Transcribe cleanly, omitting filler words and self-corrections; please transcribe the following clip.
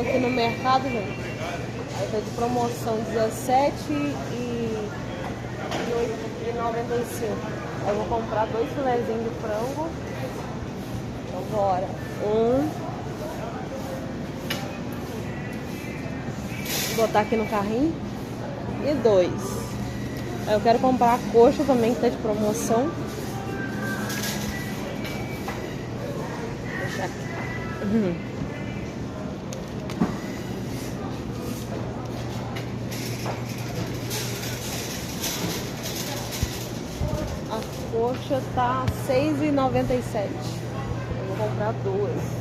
aqui no mercado, gente. Aí tá de promoção 17,95. Aí eu vou comprar 2 filezinhos de frango. Então bora. Vou botar aqui no carrinho. E 2. Aí eu quero comprar a coxa também, que tá de promoção. Vou deixar aqui. A coxa tá R$ 6,97. Eu vou comprar 2.